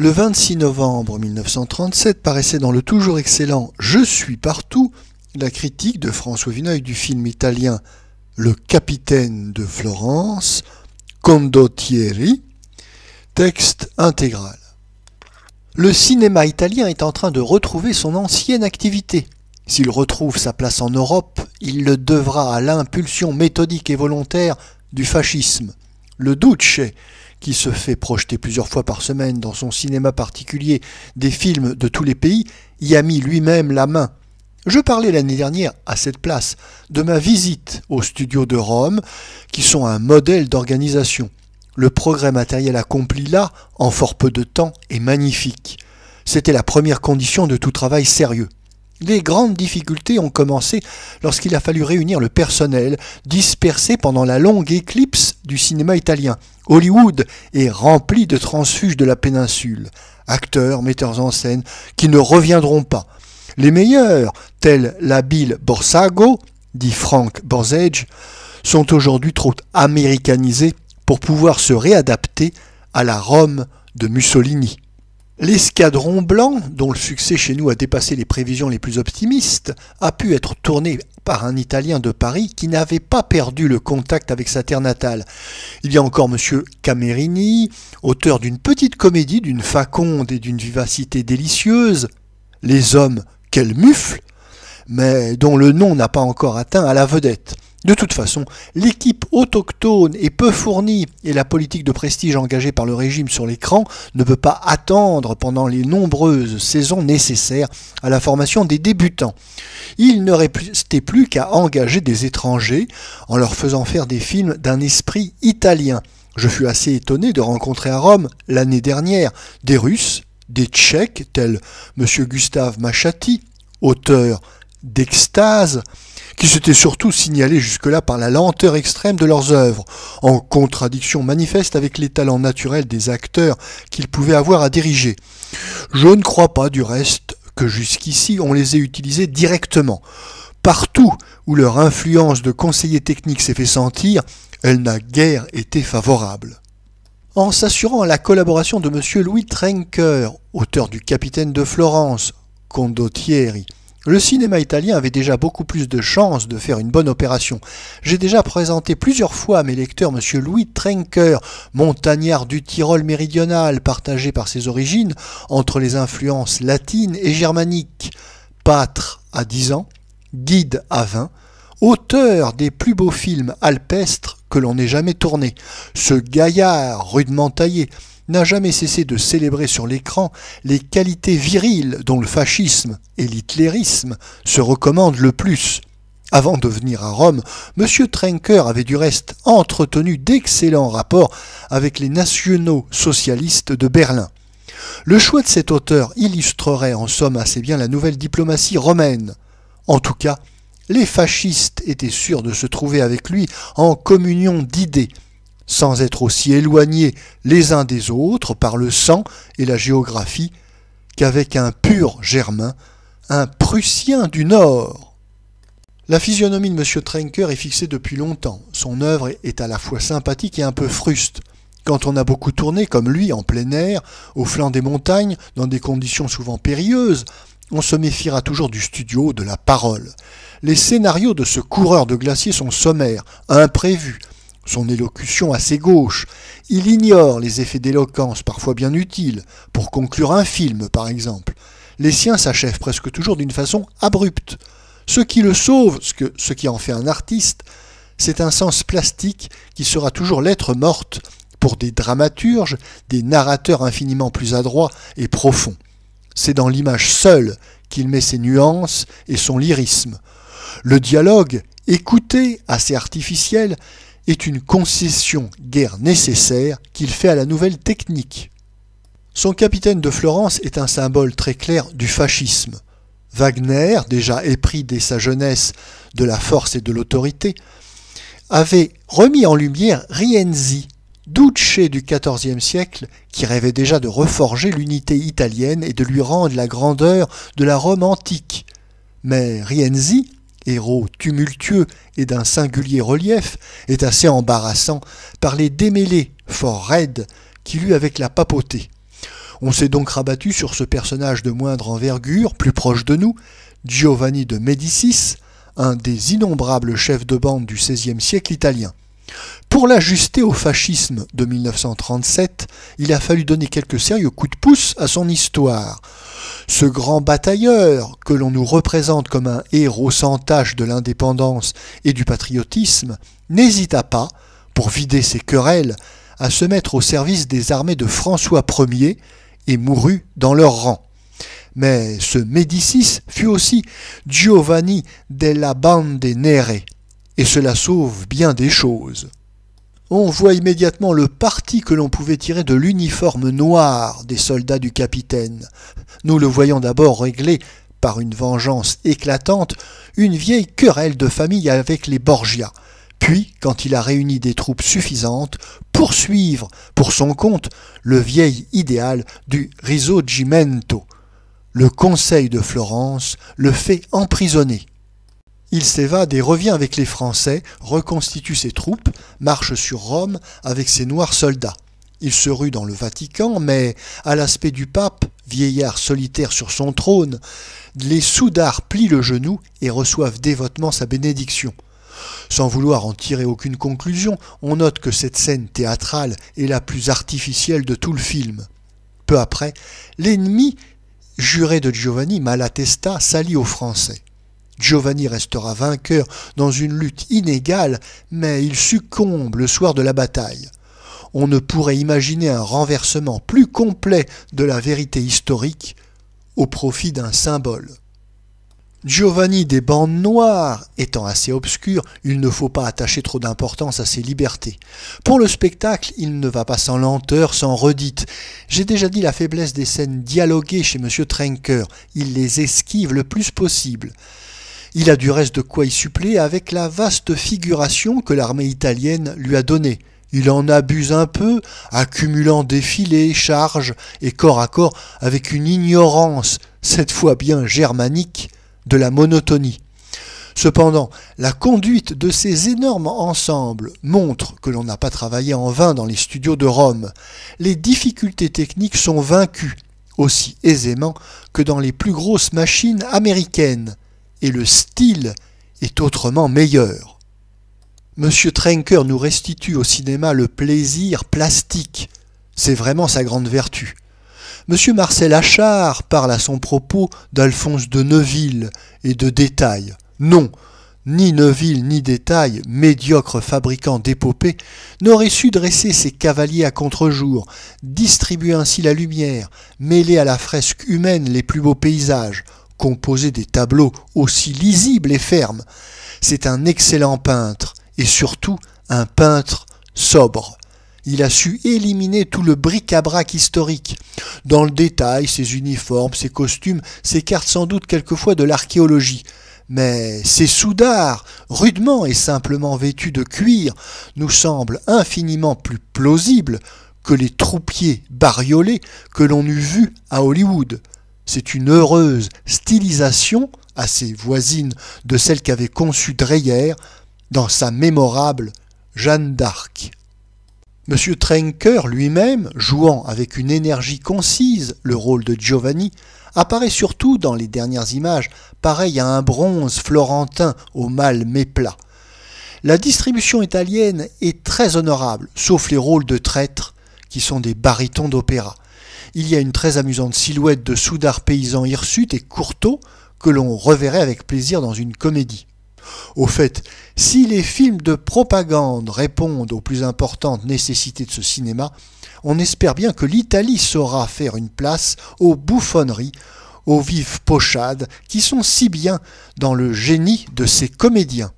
Le 26 novembre 1937 paraissait dans le toujours excellent « Je suis partout » la critique de François Vineuil du film italien « Le capitaine de Florence », Condottieri, texte intégral. Le cinéma italien est en train de retrouver son ancienne activité. S'il retrouve sa place en Europe, il le devra à l'impulsion méthodique et volontaire du fascisme. Le Duce, qui se fait projeter plusieurs fois par semaine dans son cinéma particulier des films de tous les pays, y a mis lui-même la main. Je parlais l'année dernière, à cette place, de ma visite aux studios de Rome, qui sont un modèle d'organisation. Le progrès matériel accompli là, en fort peu de temps, est magnifique. C'était la première condition de tout travail sérieux. Les grandes difficultés ont commencé lorsqu'il a fallu réunir le personnel dispersé pendant la longue éclipse du cinéma italien. Hollywood est rempli de transfuges de la péninsule, acteurs, metteurs en scène, qui ne reviendront pas. Les meilleurs, tels l'habile Borsago, dit Frank Borzage, sont aujourd'hui trop américanisés pour pouvoir se réadapter à la Rome de Mussolini. L'Escadron blanc, dont le succès chez nous a dépassé les prévisions les plus optimistes, a pu être tourné par un Italien de Paris qui n'avait pas perdu le contact avec sa terre natale. Il y a encore M. Camerini, auteur d'une petite comédie d'une faconde et d'une vivacité délicieuse, Les hommes, quels mufles, mais dont le nom n'a pas encore atteint à la vedette. De toute façon, l'équipe autochtone est peu fournie et la politique de prestige engagée par le régime sur l'écran ne peut pas attendre pendant les nombreuses saisons nécessaires à la formation des débutants. Il ne restait plus qu'à engager des étrangers en leur faisant faire des films d'un esprit italien. Je fus assez étonné de rencontrer à Rome l'année dernière des Russes, des Tchèques tels M. Gustave Machati, auteur d'Extase, qui s'étaient surtout signalés jusque-là par la lenteur extrême de leurs œuvres, en contradiction manifeste avec les talents naturels des acteurs qu'ils pouvaient avoir à diriger. Je ne crois pas, du reste, que jusqu'ici on les ait utilisés directement. Partout où leur influence de conseiller technique s'est fait sentir, elle n'a guère été favorable. En s'assurant la collaboration de M. Louis Trenker, auteur du Capitaine de Florence, Condottieri, le cinéma italien avait déjà beaucoup plus de chances de faire une bonne opération. J'ai déjà présenté plusieurs fois à mes lecteurs M. Louis Trenker, montagnard du Tyrol méridional, partagé par ses origines entre les influences latines et germaniques, pâtre à 10 ans, guide à 20, auteur des plus beaux films alpestres que l'on ait jamais tournés. Ce gaillard rudement taillé n'a jamais cessé de célébrer sur l'écran les qualités viriles dont le fascisme et l'hitlérisme se recommandent le plus. Avant de venir à Rome, M. Trenker avait du reste entretenu d'excellents rapports avec les nationaux socialistes de Berlin. Le choix de cet auteur illustrerait en somme assez bien la nouvelle diplomatie romaine. En tout cas, les fascistes étaient sûrs de se trouver avec lui en communion d'idées, sans être aussi éloignés les uns des autres par le sang et la géographie qu'avec un pur Germain, un Prussien du Nord. La physionomie de M. Trenker est fixée depuis longtemps. Son œuvre est à la fois sympathique et un peu fruste. Quand on a beaucoup tourné, comme lui, en plein air, au flanc des montagnes, dans des conditions souvent périlleuses, on se méfiera toujours du studio, de la parole. Les scénarios de ce coureur de glacier sont sommaires, imprévus, son élocution assez gauche. Il ignore les effets d'éloquence parfois bien utiles, pour conclure un film par exemple. Les siens s'achèvent presque toujours d'une façon abrupte. Ce qui le sauve, ce qui en fait un artiste, c'est un sens plastique qui sera toujours lettre morte pour des dramaturges, des narrateurs infiniment plus adroits et profonds. C'est dans l'image seule qu'il met ses nuances et son lyrisme. Le dialogue, écouté, assez artificiel, est une concession guère nécessaire qu'il fait à la nouvelle technique. Son Capitaine de Florence est un symbole très clair du fascisme. Wagner, déjà épris dès sa jeunesse de la force et de l'autorité, avait remis en lumière Rienzi, Duce du XIVe siècle, qui rêvait déjà de reforger l'unité italienne et de lui rendre la grandeur de la Rome antique. Mais Rienzi, héros tumultueux et d'un singulier relief, est assez embarrassant par les démêlés fort raides qu'il eut avec la papauté. On s'est donc rabattu sur ce personnage de moindre envergure, plus proche de nous, Giovanni de Médicis, un des innombrables chefs de bande du XVIe siècle italien. Pour l'ajuster au fascisme de 1937, il a fallu donner quelques sérieux coups de pouce à son histoire. Ce grand batailleur, que l'on nous représente comme un héros sans tache de l'indépendance et du patriotisme, n'hésita pas, pour vider ses querelles, à se mettre au service des armées de François Ier et mourut dans leur rang. Mais ce Médicis fut aussi Giovanni della Bande Nere, et cela sauve bien des choses. On voit immédiatement le parti que l'on pouvait tirer de l'uniforme noir des soldats du capitaine. Nous le voyons d'abord régler, par une vengeance éclatante, une vieille querelle de famille avec les Borgia, puis, quand il a réuni des troupes suffisantes, poursuivre, pour son compte, le vieil idéal du Risorgimento. Le Conseil de Florence le fait emprisonner. Il s'évade et revient avec les Français, reconstitue ses troupes, marche sur Rome avec ses noirs soldats. Il se rue dans le Vatican, mais à l'aspect du pape, vieillard solitaire sur son trône, les soudards plient le genou et reçoivent dévotement sa bénédiction. Sans vouloir en tirer aucune conclusion, on note que cette scène théâtrale est la plus artificielle de tout le film. Peu après, l'ennemi juré de Giovanni, Malatesta, s'allie aux Français. Giovanni restera vainqueur dans une lutte inégale, mais il succombe le soir de la bataille. On ne pourrait imaginer un renversement plus complet de la vérité historique au profit d'un symbole. Giovanni des bandes noires étant assez obscur, il ne faut pas attacher trop d'importance à ses libertés. Pour le spectacle, il ne va pas sans lenteur, sans redite. J'ai déjà dit la faiblesse des scènes dialoguées chez M. Trenker, il les esquive le plus possible. Il a du reste de quoi y suppléer avec la vaste figuration que l'armée italienne lui a donnée. Il en abuse un peu, accumulant défilés, charges et corps à corps avec une ignorance, cette fois bien germanique, de la monotonie. Cependant, la conduite de ces énormes ensembles montre que l'on n'a pas travaillé en vain dans les studios de Rome. Les difficultés techniques sont vaincues aussi aisément que dans les plus grosses machines américaines, et le style est autrement meilleur. M. Trenker nous restitue au cinéma le plaisir plastique, c'est vraiment sa grande vertu. M. Marcel Achard parle à son propos d'Alphonse de Neuville et de Détail. Non, ni Neuville ni Détail, médiocre fabricant d'épopées, n'aurait su dresser ses cavaliers à contre-jour, distribuer ainsi la lumière, mêler à la fresque humaine les plus beaux paysages, composer des tableaux aussi lisibles et fermes. C'est un excellent peintre, et surtout un peintre sobre. Il a su éliminer tout le bric-à-brac historique. Dans le détail, ses uniformes, ses costumes s'écartent sans doute quelquefois de l'archéologie. Mais ces soudards, rudement et simplement vêtus de cuir, nous semblent infiniment plus plausibles que les troupiers bariolés que l'on eût vus à Hollywood. C'est une heureuse stylisation, assez voisine de celle qu'avait conçue Dreyer dans sa mémorable Jeanne d'Arc. M. Trenker lui-même, jouant avec une énergie concise le rôle de Giovanni, apparaît surtout dans les dernières images pareil à un bronze florentin au mâle méplat. La distribution italienne est très honorable, sauf les rôles de traîtres qui sont des barytons d'opéra. Il y a une très amusante silhouette de soudards paysans hirsutes et courteaux que l'on reverrait avec plaisir dans une comédie. Au fait, si les films de propagande répondent aux plus importantes nécessités de ce cinéma, on espère bien que l'Italie saura faire une place aux bouffonneries, aux vives pochades qui sont si bien dans le génie de ses comédiens.